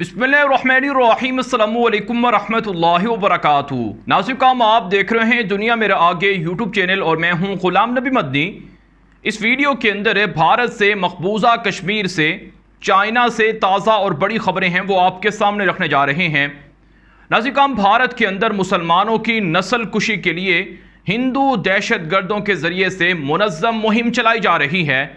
बिस्मिल्लाहिर्रहमानिर्रहीम अस्सलामु अलैकुम वरहमतुल्लाहि वबरकातुहू। नाज़रीन काम आप देख रहे हैं दुनिया मेरे आगे यूट्यूब चैनल और मैं हूं गुलाम नबी मदनी। इस वीडियो के अंदर भारत से मकबूजा कश्मीर से चाइना से ताज़ा और बड़ी खबरें हैं वो आपके सामने रखने जा रहे हैं। नाज़रीन काम भारत के अंदर मुसलमानों की नस्ल कुशी के लिए हिंदू दहशत गर्दों के ज़रिए से मुनज़्ज़म मुहिम चलाई जा रही है।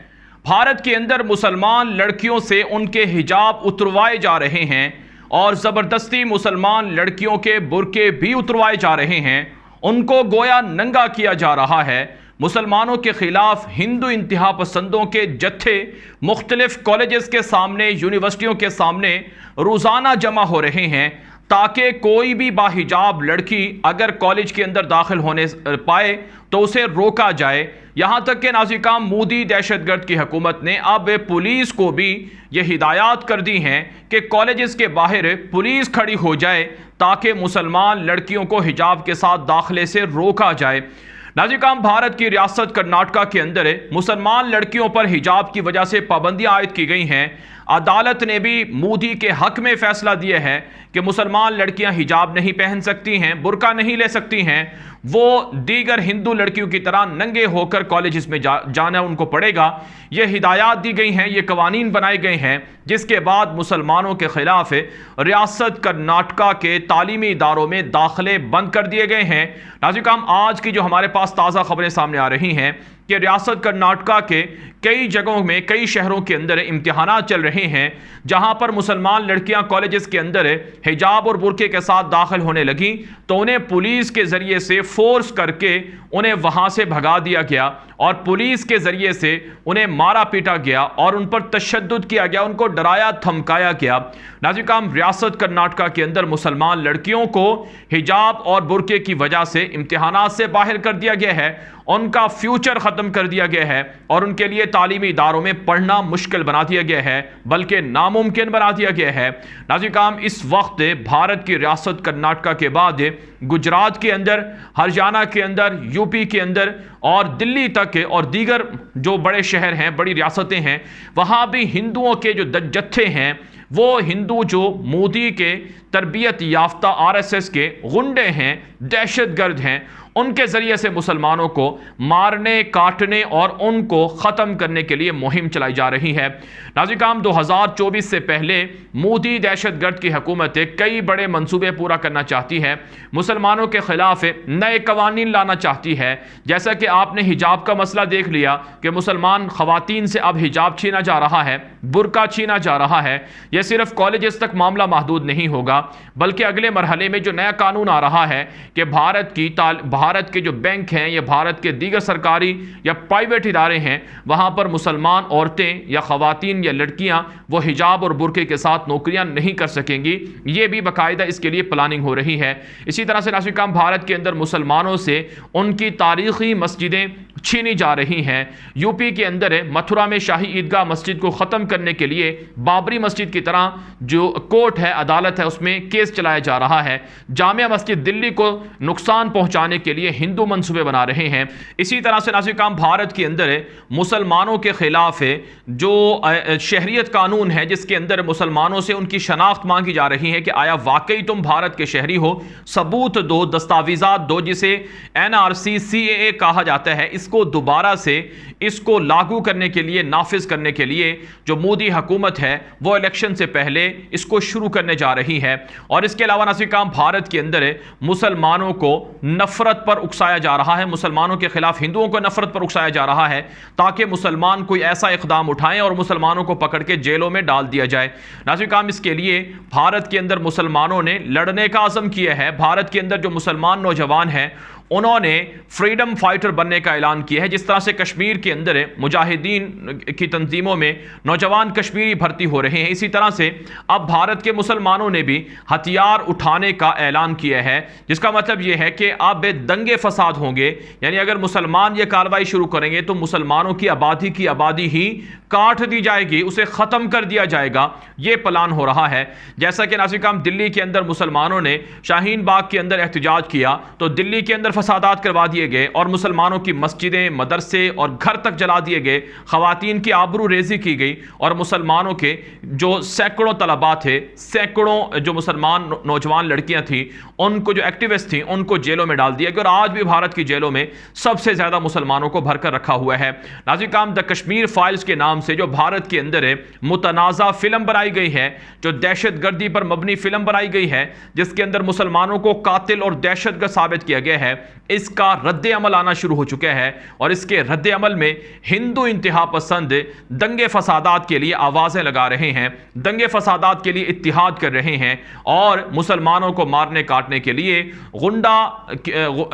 भारत के अंदर मुसलमान लड़कियों से उनके हिजाब उतरवाए जा रहे हैं और ज़बरदस्ती मुसलमान लड़कियों के बुरके भी उतरवाए जा रहे हैं। उनको गोया नंगा किया जा रहा है। मुसलमानों के ख़िलाफ़ हिंदू इंतहा पसंदों के जत्थे मुख्तलिफ कॉलेजेस के सामने, यूनिवर्सिटियों के सामने रोज़ाना जमा हो रहे हैं ताकि कोई भी बाहिजाब लड़की अगर कॉलेज के अंदर दाखिल होने पाए तो उसे रोका जाए। यहाँ तक कि नाज़रीन मोदी दहशतगर्द की हुकूमत ने अब पुलिस को भी ये हिदायत कर दी हैं कि कॉलेजेस के बाहर पुलिस खड़ी हो जाए ताकि मुसलमान लड़कियों को हिजाब के साथ दाखिले से रोका जाए। नाज़रीन भारत की रियासत कर्नाटका के अंदर मुसलमान लड़कियों पर हिजाब की वजह से पाबंदियाँ आयद की गई हैं। अदालत ने भी मोदी के हक में फैसला दिया है कि मुसलमान लड़कियां हिजाब नहीं पहन सकती हैं, बुर्का नहीं ले सकती हैं, वो दीगर हिंदू लड़कियों की तरह नंगे होकर कॉलेजेस में जाना उनको पड़ेगा। ये हिदायत दी गई हैं, ये कवानीन बनाए गए हैं, जिसके बाद मुसलमानों के ख़िलाफ़ रियासत कर्नाटका के तालीमी इदारों में दाखिले बंद कर दिए गए हैं। नाज़रीन आज की जो हमारे पास ताज़ा खबरें सामने आ रही हैं कि रियासत कर्नाटका के कई जगहों में, कई शहरों के अंदर इम्तिहानात चल रहे हैं जहां पर मुसलमान लड़कियां कॉलेजेस के अंदर हिजाब और बुर्के के साथ दाखिल होने लगी तो उन्हें पुलिस के ज़रिए से फोर्स करके उन्हें वहां से भगा दिया गया और पुलिस के ज़रिए से उन्हें मारा पीटा गया और उन पर तशद्दुद किया गया, उनको डराया धमकाया गया। नाज़रीन रियासत कर्नाटका के अंदर मुसलमान लड़कियों को हिजाब और बुर्के की वजह से इम्तिहानात से बाहर कर दिया गया है, उनका फ्यूचर ख़त्म कर दिया गया है और उनके लिए तालीमी इदारों में पढ़ना मुश्किल बना दिया गया है, बल्कि नामुमकिन बना दिया गया है। नाज़रीन इस वक्त भारत की रियासत कर्नाटका के बाद गुजरात के अंदर, हरियाणा के अंदर, यूपी के अंदर और दिल्ली तक और दीगर जो बड़े शहर हैं, बड़ी रियासतें हैं, वहाँ भी हिंदुओं के जो जत्थे हैं वो हिंदू जो मोदी के तरबियत याफ्ता आरएसएस के गुंडे हैं, दहशतगर्द हैं, उनके ज़रिए से मुसलमानों को मारने, काटने और उनको ख़त्म करने के लिए मुहिम चलाई जा रही है। नाज़रीन 2024 से पहले मोदी दहशतगर्द की हुकूमत कई बड़े मंसूबे पूरा करना चाहती है, मुसलमानों के ख़िलाफ़ नए कवानीन लाना चाहती है। जैसा कि आपने हिजाब का मसला देख लिया कि मुसलमान ख़वातीन से अब हिजाब छीना जा रहा है, बुर्का छीना जा रहा है। यह सिर्फ कॉलेजेस तक मामला महदूद नहीं होगा, बल्कि अगले मरहले में जो नया कानून आ रहा है कि भारत के जो बैंक हैं या भारत के दीगर सरकारी या प्राइवेट इदारे हैं वहां पर मुसलमान औरतें या ख़वातीन या लड़कियां वो हिजाब और बुर्के के साथ नौकरियां नहीं कर सकेंगी। ये भी बाकायदा इसके लिए प्लानिंग हो रही है। इसी तरह से नाज़रीन भारत के अंदर मुसलमानों से उनकी तारीख़ी मस्जिदें छीनी जा रही हैं। यूपी के अंदर मथुरा में शाही ईदगाह मस्जिद को ख़त्म करने के लिए बाबरी मस्जिद की तरह जो कोर्ट है, अदालत है, उसमें केस चलाया जा रहा है। जामिया मस्जिद दिल्ली को नुकसान पहुंचाने के लिए हिंदू मंसूबे बना रहे हैं। इसी तरह से नाज़रीन भारत के अंदर मुसलमानों के ख़िलाफ़ जो शहरियत कानून है जिसके अंदर मुसलमानों से उनकी शनाख्त मांगी जा रही है कि आया वाकई तुम भारत के शहरी हो, सबूत दो, दस्तावेज़ात दो, जिसे NRC CAA कहा जाता है। इसको दोबारा से इसको लागू करने के लिए, नाफिज करने के लिए जो मोदी हुकूमत है वो इलेक्शन से पहले इसको शुरू करने जा रही है। और इसके अलावा नाज़रीन भारत के अंदर मुसलमानों को नफरत पर उकसाया जा रहा है, मुसलमानों के खिलाफ हिंदुओं को नफरत पर उकसाया जा रहा है ताकि मुसलमान कोई ऐसा इक़दाम उठाएं और मुसलमानों को पकड़ के जेलों में डाल दिया जाए। नाज़रीन इसके लिए भारत के अंदर मुसलमानों ने लड़ने का अज़म किया है। भारत के अंदर जो मुसलमान नौजवान हैं उन्होंने फ्रीडम फाइटर बनने का ऐलान किया है। जिस तरह से कश्मीर के अंदर मुजाहिदीन की तंजीमों में नौजवान कश्मीरी भर्ती हो रहे हैं, इसी तरह से अब भारत के मुसलमानों ने भी हथियार उठाने का ऐलान किया है, जिसका मतलब यह है कि अब दंगे फसाद होंगे। यानी अगर मुसलमान ये कार्रवाई शुरू करेंगे तो मुसलमानों की आबादी ही काट दी जाएगी, उसे ख़त्म कर दिया जाएगा। ये प्लान हो रहा है। जैसा कि नाज़रीन दिल्ली के अंदर मुसलमानों ने शाहीन बाग के अंदर एहतजाज किया तो दिल्ली के अंदर फसादात करवा दिए गए और मुसलमानों की मस्जिदें, मदरसे और घर तक जला दिए गए, ख़वातीन की आबरू रेजी की गई और मुसलमानों के जो सैकड़ों तलबा थे, सैकड़ों जो मुसलमान नौजवान लड़कियां थी, उनको जो एक्टिविस्ट थी, उनको जेलों में डाल दिया गया और आज भी भारत की जेलों में सबसे ज़्यादा मुसलमानों को भरकर रखा हुआ है। नाज़रीन, द कश्मीर फाइल्स के नाम से जो भारत के अंदर मुतनाज़ा फिल्म बनाई गई है, जो दहशत गर्दी पर मबनी फिल्म बनाई गई है, जिसके अंदर मुसलमानों को कातिल और दहशतगर्द साबित किया गया है, इसका रद्द अमल आना शुरू हो चुका है और इसके रद्द अमल में हिंदू इंतहा पसंद दंगे फसादात के लिए आवाज़ें लगा रहे हैं, दंगे फसादात के लिए इत्तिहाद कर रहे हैं और मुसलमानों को मारने काटने के लिए,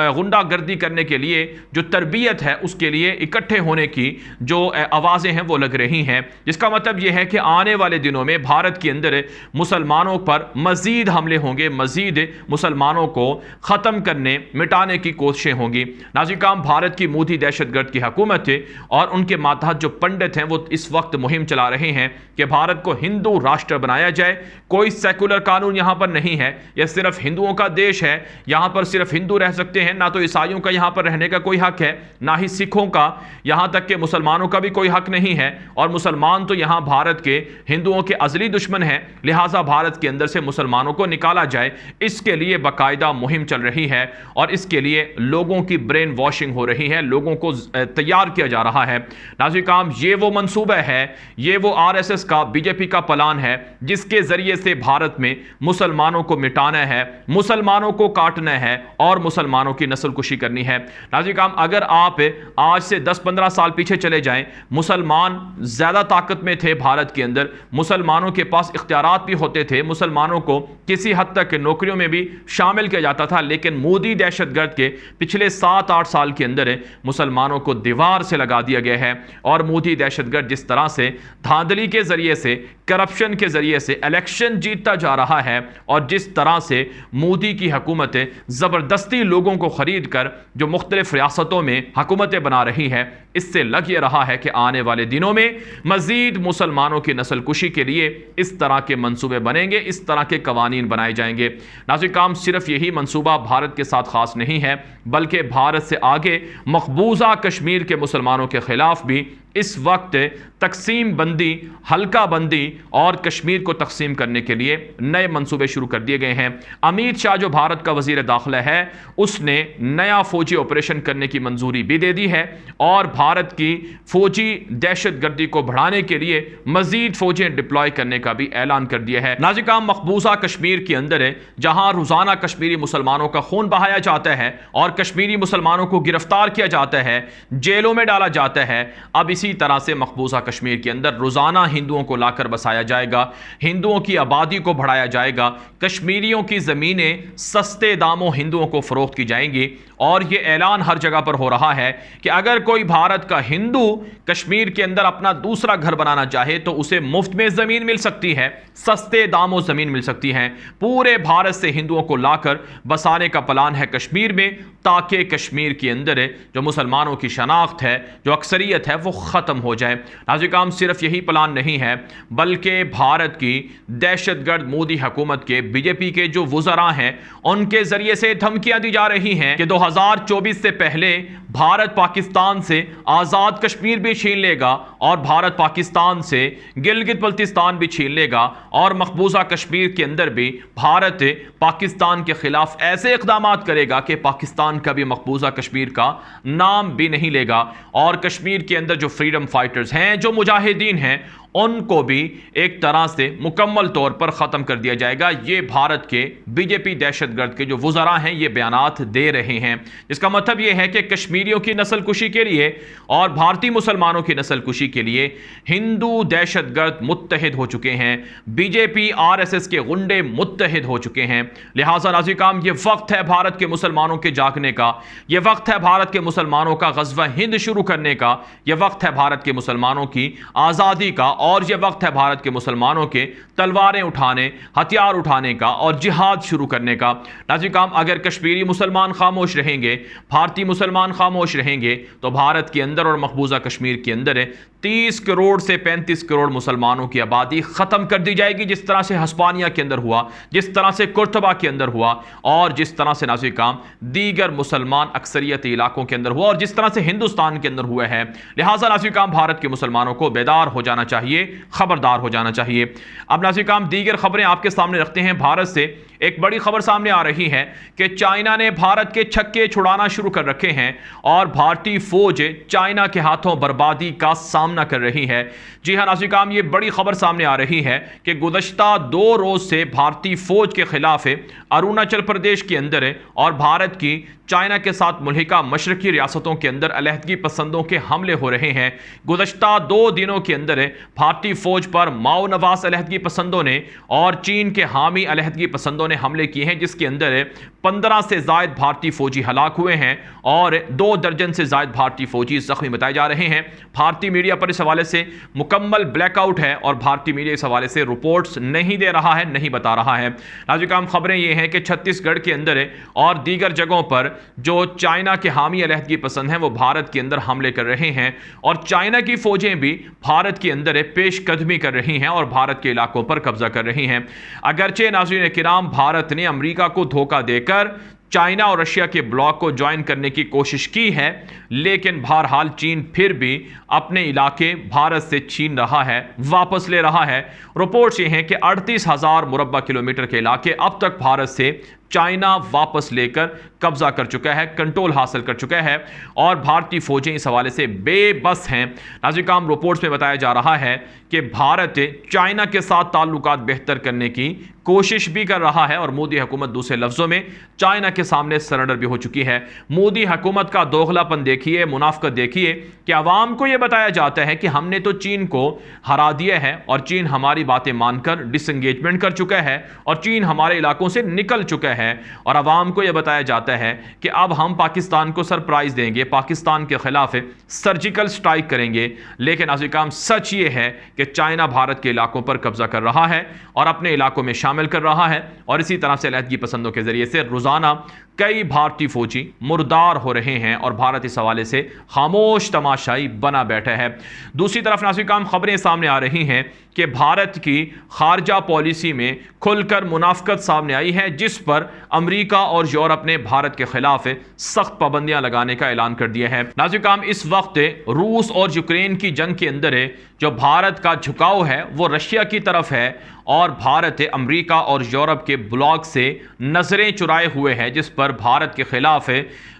गुंडागर्दी करने के लिए जो तरबियत है उसके लिए इकट्ठे होने की जो आवाज़ें हैं वो लग रही हैं। जिसका मतलब ये है कि आने वाले दिनों में भारत के अंदर मुसलमानों पर मज़ीद हमले होंगे, मज़ीद मुसलमानों को ख़त्म करने, मिटाने की कोशिशें होंगी। नाज़रीन, भारत की मोदी दहशतगर्द की हुकूमत और उनके मातहत जो पंडित हैं वो इस वक्त मुहिम चला रहे हैं कि भारत को हिंदू राष्ट्र बनाया जाए। कोई सेकुलर कानून यहाँ पर नहीं है, यह सिर्फ हिंदुओं का देश है, यहाँ पर सिर्फ हिंदू रह सकते हैं, ना तो ईसाइयों का यहाँ पर रहने का कोई हक है, ना ही सिखों का, यहाँ तक कि मुसलमानों का भी कोई हक नहीं है और मुसलमान तो यहाँ भारत के हिंदुओं के अजली दुश्मन हैं। लिहाजा भारत के अंदर से मुसलमानों को निकाला जाए, इसके लिए बाकायदा मुहिम चल रही है और इसके लिए लोगों की ब्रेन वॉशिंग हो रही है, लोगों को तैयार किया जा रहा है। नाज़रीन, ये वो मंसूबा है, ये वो आरएसएस का, बीजेपी का प्लान है जिसके जरिए से भारत में मुसलमानों को मिटाना है, मुसलमानों को काटना है और मुसलमानों की नस्ल कुशी करनी है। नाज़रीन, अगर आप आज से 10-15 साल पीछे चले जाएं, मुसलमान ज़्यादा ताकत में थे भारत के अंदर, मुसलमानों के पास इख्तियारात भी होते थे, मुसलमानों को किसी हद तक नौकरियों में भी शामिल किया जाता था, लेकिन मोदी दहशतगर्द के पिछले 7-8 साल के अंदर मुसलमानों को दीवार से लगा दिया गया है और मोदी दहशतगर्द जिस तरह से धांधली के जरिए से, करप्शन के जरिए से इलेक्शन जीतता जा रहा है और जिस तरह से मोदी की हुकूमत ज़बरदस्ती लोगों को खरीद कर जो मुख्तलिफ रियासतों में हुकूमतें बना रही है, इससे लग ये रहा है कि आने वाले दिनों में मज़ीद मुसलमानों की नस्ल कुशी के लिए इस तरह के मंसूबे बनेंगे, इस तरह के कवानीन बनाए जाएंगे। नाज़रीन, सिर्फ यही मंसूबा भारत के साथ ख़ास नहीं है, बल्कि भारत से आगे मकबूजा कश्मीर के मुसलमानों के खिलाफ भी इस वक्त तकसीम बंदी, हल्का बंदी और कश्मीर को तकसीम करने के लिए नए मंसूबे शुरू कर दिए गए हैं। अमित शाह जो भारत का वज़ीर दाखिला है, उसने नया फौजी ऑपरेशन करने की मंजूरी भी दे दी है और भारत की फौजी दहशतगर्दी को बढ़ाने के लिए मजीद फौजें डिप्लॉय करने का भी ऐलान कर दिया है। नाज़रीन, मकबूजा कश्मीर के अंदर है जहां रोजाना कश्मीरी मुसलमानों का खून बहाया जाता है और कश्मीरी मुसलमानों को गिरफ्तार किया जाता है, जेलों में डाला जाता है, अब इसी तरह से मकबूजा कश्मीर के अंदर रोजाना हिंदुओं को लाकर बसाया जाएगा, हिंदुओं की आबादी को बढ़ाया जाएगा, कश्मीरियों की ज़मीनें सस्ते दामों हिंदुओं को फरोख्त की जाएंगी और ये ऐलान हर जगह पर हो रहा है कि अगर कोई भारत का हिंदू कश्मीर के अंदर अपना दूसरा घर बनाना चाहे तो उसे मुफ्त में ज़मीन मिल सकती है, सस्ते दामों ज़मीन मिल सकती है। पूरे भारत से हिंदुओं को लाकर बसाने का प्लान है कश्मीर में, ताकि कश्मीर के अंदर जो मुसलमानों की शनाख्त है, जो अक्सरियत है, वो ख़त्म हो जाए। नाज़रीन, सिर्फ यही प्लान नहीं है बल्कि भारत की दहशतगर्द मोदी हुकूमत के, बीजेपी के जो वुज़रा हैं, उनके ज़रिए से धमकियां दी जा रही हैं कि 2024 से पहले भारत पाकिस्तान से आज़ाद कश्मीर भी छीन लेगा और भारत पाकिस्तान से गिलगित बल्तिस्तान भी छीन लेगा और मकबूजा कश्मीर के अंदर भी भारत पाकिस्तान के खिलाफ ऐसे इक़दाम करेगा कि पाकिस्तान कभी मकबूजा कश्मीर का नाम भी नहीं लेगा और कश्मीर के अंदर जो फ्रीडम फाइटर्स हैं, जो मुजाहिदीन हैं, उनको भी एक तरह से मुकम्मल तौर पर ख़त्म कर दिया जाएगा। ये भारत के बीजेपी दहशतगर्द के जो वुज़रा हैं ये बयानात दे रहे हैं। इसका मतलब ये है कि कश्मीरियों की नस्ल कुशी के लिए और भारतीय मुसलमानों की नस्ल कुशी के लिए हिंदू दहशतगर्द मुत्तहिद हो चुके हैं, बीजेपी आरएसएस के गुंडे मुत्तहिद हो चुके हैं। लिहाजा नाज़रीन, ये वक्त है भारत के मुसलमानों के जागने का, ये वक्त है भारत के मुसलमानों का ग़ज़वा हिंद शुरू करने का, ये वक्त है भारत के मुसलमानों की आज़ादी का اور یہ وقت ہے بھارت کے مسلمانوں کے تلواریں اٹھانے، ہتھیار اٹھانے کا اور جہاد شروع کرنے کا۔ ناظرین کرام، اگر کشمیری مسلمان خاموش رہیں گے، بھارتی مسلمان خاموش رہیں گے، تو بھارت کے اندر اور مقبوضہ کشمیر کے اندر 30 کروڑ سے 35 کروڑ مسلمانوں کی آبادی ختم کر دی جائے گی، جس طرح سے ہسپانیہ کے اندر ہوا، جس طرح سے کورتبا کے اندر ہوا، اور جس طرح سے ناظرین کرام دیگر مسلمان اکثریتی علاقوں کے اندر ہوا، اور جس طرح سے ہندوستان کے اندر ہوا ہے۔ لہٰذا ناظرین کرام بھارت کے مسلمانوں کو بیدار ہو جانا چاہیے، خبردار ہو جانا چاہیے۔ اب ناظرین کرام دیگر خبریں آپ کے سامنے رکھتے ہیں۔ بھارت سے ایک بڑی خبر سامنے آ رہی ہے کہ چائنا نے بھارت کے چھکے چھڑانا شروع کر رکھے ہیں اور بھارتی فوج چائنا کے ہاتھوں بربادی کا سامنا کر رہی ہے۔ جی ہاں ناظرین کرام، یہ بڑی خبر سامنے آ رہی ہے کہ گزشتہ 2 روز سے بھارتی فوج کے خلاف اروناچل پردیش کے اندر اور بھارت کی چائنا کے ساتھ ملحقہ مشرقی ریاستوں کے اندر علیحدگی پسندوں کے حملے ہو رہے ہیں۔ گزشتہ 2 دنوں کے اندر بھارتی فوج پر ماؤ نواز علیحدگی پسندوں نے اور چین کے حامی علیحدگی پسندوں نے حملے کیے ہیں، جس کے اندر 15 سے زائد بھارتی فوجی ہلاک ہوئے ہیں اور 2 درجن سے زائد بھارتی فوجی زخمی بتائے جا رہے ہیں۔ بھارتی میڈیا پر اس حوالے سے مکمل بلیک آؤٹ ہے اور بھارتی میڈیا اس حوالے سے رپورٹس نہیں دے رہا ہے، نہیں بتا رہا ہے۔ ناظرین کرام خبریں یہ ہیں کہ چھتیس گڑھ کے اندر اور دیگر جگہوں پر جو چائنا کے حامی علیحدگی پسند ہیں وہ بھارت کے اندر حملے کر رہے ہیں اور چائنا کی فوجیں بھی بھارت کے اندر پیش قدمی کر رہی ہیں اور بھارت کے علاقوں پر قبضہ کر رہی ہیں۔ اگرچہ ناظرین کرام بھارت نے امریکہ کو دھوکہ دے کر چائنا اور رشیا کے بلاک کو جوائن کرنے کی کوشش کی ہے، لیکن بہرحال چین پھر بھی اپنے علاقے بھارت سے چھین رہا ہے، واپس لے رہا ہے۔ رپورٹس یہ ہیں کہ 38,000 مربع کلومیٹر کے علاقے اب تک بھارت سے چائنا واپس لے کر قبضہ کر چکا ہے، کنٹرول حاصل کر چکا ہے اور بھارتی فوجیں اس حوالے سے بے بس ہیں۔ ناظرین کرام رپورٹس میں بتایا جا رہا ہے کہ بھارت چائنا کے ساتھ تعلقات بہتر کرنے کی کوشش بھی کر رہا ہے اور مودی حکومت دوسرے لفظوں میں چائنا کے سامنے سرنڈر بھی ہو چکی ہے۔ مودی حکومت کا دوغلا پن دیکھیے، منافقت دیکھیے کہ عوام کو یہ بتایا جاتا ہے کہ ہم نے تو چین کو ہرا دیا ہے اور چین ہماری باتیں مان کر ڈس انگیجمنٹ کر چکا ہے اور چین ہمارے علاقوں سے نکل چکا ہے، اور عوام کو یہ بتایا جاتا ہے کہ اب ہم پاکستان کو سرپرائز دیں گے، پاکستان کے خلاف سرجیکل سٹرائک کریں گے۔ لیکن ناظرین کرام سچ یہ ہے کہ چائنا بھارت کے علاقوں پر قبضہ کر رہا ہے اور اپنے علاقوں میں شامل کر رہا ہے، اور اسی طرح سے علیحدگی پسندوں کے ذریعے سے روزانہ کئی بھارتی فوجی مردار ہو رہے ہیں اور بھارت اس حوالے سے خاموش تماشائی بنا بیٹھا ہے۔ دوسری طرف ناظرین کرام خبریں سامنے آ رہی ہیں کہ بھارت کی خارجہ پالیسی میں کھل کر منافقت سامنے آئی ہے، جس پر امریکہ اور یورپ نے بھارت کے خلاف سخت پابندیاں لگانے کا اعلان کر دیا ہے۔ ناظرین کرام اس وقت روس اور یوکرین کی جنگ کے اندر جو بھارت کا جھکاؤ ہے وہ رشیا کی طرف ہے اور بھارت امریکہ اور یورپ کے بلاک سے نظریں چرائے ہوئے ہے، جس پر بھارت کے خلاف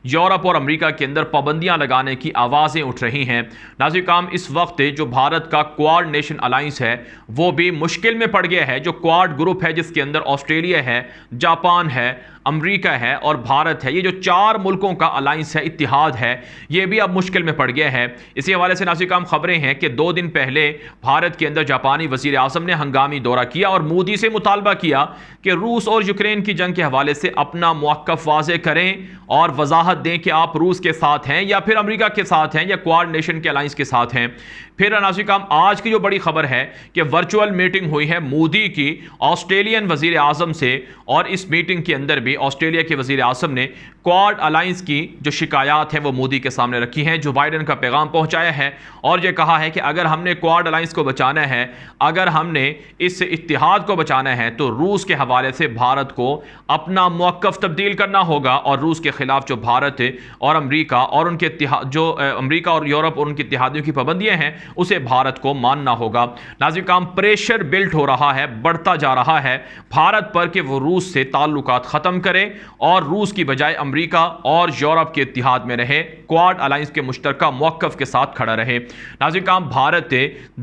یورپ اور امریکہ کے اندر پابندیاں لگانے کی آوازیں اٹھ رہی ہیں۔ ناظرین کرام اس وقت جو بھارت کا کوارڈ نیشن الائنس ہے وہ بھی مشکل میں پڑ گیا ہے۔ جو کوارڈ گروپ ہے جس کے اندر آسٹریلیا ہے، جاپان ہے، امریکہ ہے اور بھارت ہے، یہ جو 4 ملکوں کا الائنس ہے، اتحاد ہے، یہ بھی اب مشکل میں پڑ گیا ہے۔ اسی حوالے سے ناظرین کرام خبریں ہیں کہ 2 دن پہلے بھارت کے اندر جاپانی وزیر اعظم نے ہنگامی دورہ کیا اور مودی سے مطالبہ کیا کہ روس اور یوکرین کی جنگ کے حوالے سے اپنا موقف واضح کریں اور وضاحت دیں کہ آپ روس کے ساتھ ہیں یا پھر امریکہ کے ساتھ ہیں یا کوارڈ نیشن کے الائنس کے ساتھ ہیں۔ پھر ناظرین کرام آج کی جو بڑی خبر ہے کہ ورچوئل میٹنگ ہوئی ہے مودی کی آسٹریلین وزیر اعظم سے، اور اس میٹنگ کے اندر بھی آسٹریلیا کے وزیر اعظم نے کوارڈ الائنس کی جو شکایات ہیں وہ مودی کے سامنے رکھی ہیں، جو بائیڈن کا پیغام پہنچایا ہے اور یہ کہا ہے کہ اگر ہم نے کوارڈ الائنس کو بچانا ہے، اگر ہم نے اس اتحاد کو بچانا ہے تو روس کے حوالے سے بھارت کو اپنا موقف تبدیل کرنا ہوگا اور روس کے خلاف جو بھارت اور امریکہ اور ان کے امریکہ اور یورپ اور ان کے اتحادیوں کی پابندیاں ہیں اسے بھارت کو ماننا ہوگا۔ ناظرین کرام پریشر بلٹ ہو رہا ہے، بڑھتا جا رہا ہے بھارت پر کہ وہ روس سے تعلقات ختم کرے اور روس کی بجائے امریکہ اور یورپ کے اتحاد میں رہے، کوارڈ الائنس کے مشترکہ موقف کے ساتھ کھڑا رہے۔ ناظرین کرام بھارت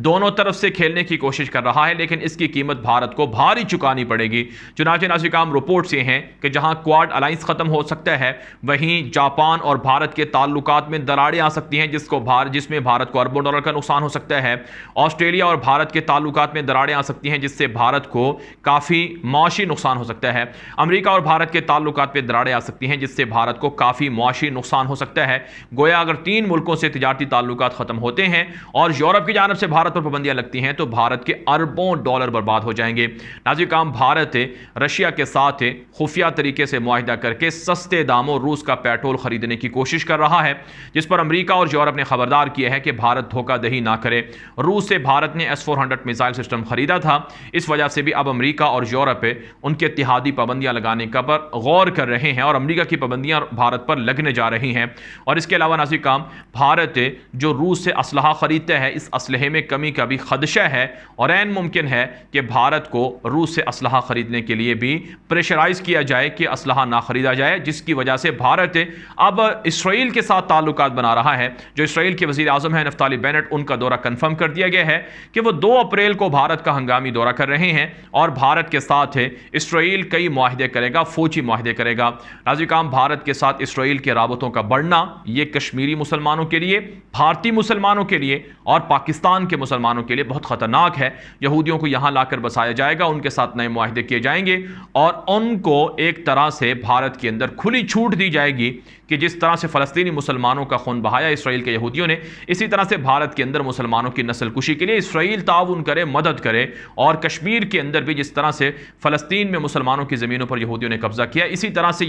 دونوں طرف سے کھیلنے کی کوشش کر رہا ہے، لیکن اس کی قیمت بھارت کو بھاری چکانی پڑے گی۔ چنانچہ ناظرین کرام رپورٹس یہ ہیں کہ جہاں کوارڈ الائنس ختم ہو سکتا ہے وہیں جاپان اور بھارت کے تعلقات میں دراڑیں آ سکتی ہیں، جس میں بھارت کو اربوں ڈالر کا نقصان ہو سکتا ہے۔ آسٹریلیا اور بھارت کے تعلقات میں دراڑیں آ سکتی ہیں جس سے بھارت کو کافی معاشی نقصان ہو سکتا ہے۔ امریکہ اور بھارت کے تعلقات میں دراڑیں آ سکتی ہیں جس اس سے بھارت کو کافی معاشی نقصان ہو سکتا ہے۔ گویا اگر 3 ملکوں سے تجارتی تعلقات ختم ہوتے ہیں اور یورپ کی جانب سے بھارت پر پابندیاں لگتی ہیں تو بھارت کے اربوں ڈالر برباد ہو جائیں گے۔ ناظرین کرام، بھارت رشیا کے ساتھ خفیہ طریقے سے معاہدہ کر کے سستے داموں روس کا پیٹرول خریدنے کی کوشش کر رہا ہے، جس پر امریکہ اور یورپ نے خبردار کیا ہے کہ بھارت دھوکہ دہی نہ کرے۔ روس سے بھارت نے S-400 میزائل سسٹم خریدا تھا، اس وجہ سے بھی اب امریکہ اور یورپ ان کے اتحادی پابندیاں لگانے کا پر غور کر رہے ہیں اور امریکہ کی پابندیاں بھارت پر لگنے جا رہی ہیں۔ اور اس کے علاوہ ناظرین کرام، بھارت جو روس سے اسلحہ خریدتا ہے، اس اسلحے میں کمی کا بھی خدشہ ہے اور عین ممکن ہے کہ بھارت کو روس سے اسلحہ خریدنے کے لیے بھی پریشرائز کیا جائے کہ اسلحہ نہ خریدا جائے، جس کی وجہ سے بھارت اب اسرائیل کے ساتھ تعلقات بنا رہا ہے۔ جو اسرائیل کے وزیر اعظم ہیں نفتالی بینٹ، ان کا دورہ کنفرم کر دیا گیا ہے کہ وہ 2 اپریل کو بھارت کا ہنگامی دورہ کر رہے ہیں اور بھارت کے ساتھ اسرائیل کئی معاہدے کرے گا، فوجی معاہدے کرے گا۔ ناظرین کرام، بھارت کے ساتھ اسرائیل کے رابطوں کا بڑھنا یہ کشمیری مسلمانوں کے لیے، بھارتی مسلمانوں کے لیے اور پاکستان کے مسلمانوں کے لیے بہت خطرناک ہے۔ یہودیوں کو یہاں لا کر بسایا جائے گا، ان کے ساتھ نئے معاہدے کیے جائیں گے اور ان کو ایک طرح سے بھارت کے اندر کھلی چھوٹ دی جائے گی کہ جس طرح سے فلسطینی مسلمانوں کا خون بہایا اسرائیل کے یہودیوں نے، اسی طرح سے بھارت کے اندر مسلمانوں کی نسل کشی کے لیے اسرائیل تعاون کرے، مدد کرے، اور کشمیر کے اندر بھی جس طرح سے فلسطین میں مسلمانوں کی زمینوں پر یہودیوں نے قبضہ کیا، اسی طرح سے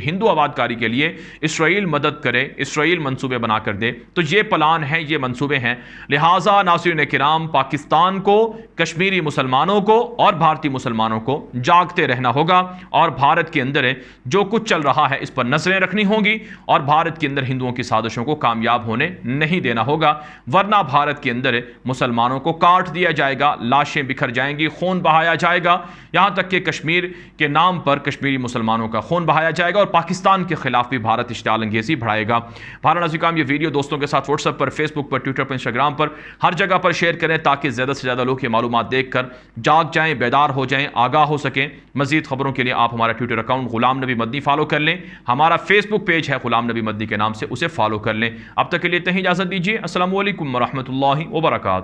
ہندو آباد کاری کے لیے اسرائیل مدد کرے، اسرائیل منصوبے بنا کر دے۔ تو یہ پلان ہے، یہ منصوبے ہیں۔ لہٰذا ناظرین کرام، پاکستان کو، کشمیری مسلمانوں کو اور بھارتی مسلمانوں کو جاگتے رہنا ہوگا اور بھارت کے اندر جو کچھ چل رہا ہے اس پر نظریں رکھنی ہوں گی اور بھارت کے اندر ہندوؤں کی سازشوں کو کامیاب ہونے نہیں دینا ہوگا، ورنہ بھارت کے اندر مسلمانوں کو کاٹ دیا جائے گا، لاشیں بکھر جائیں گی، خون بہایا جائے گا، یہاں تک کہ کشمیر کے نام پر کشمیری مسلمانوں کا خون بہایا جائے گا اور پاکستان کے خلاف بھی بھارت اشتعال انگیزی بڑھائے گا۔ ناظرین کرام، یہ ویڈیو دوستوں کے ساتھ واٹس ایپ پر، فیس بک پر، ٹویٹر پر، انسٹاگرام پر، ہر جگہ پر شیئر کریں تاکہ زیادہ سے زیادہ لوگ یہ معلومات دیکھ کر جاگ جائیں، بیدار ہو جائیں، آگاہ ہو سکیں۔ مزید خبروں کے لیے آپ ہمارا ٹویٹر اکاؤنٹ غلام نبی مدنی فالو کر لیں، ہمارا فیس بک پیج ہے غلام نبی مدنی کے نام سے، اسے فالو کر لیں۔ اب تک کے لیے اتنی اجازت دیجیے۔ السلام علیکم ورحمۃ اللہ وبرکاتہ۔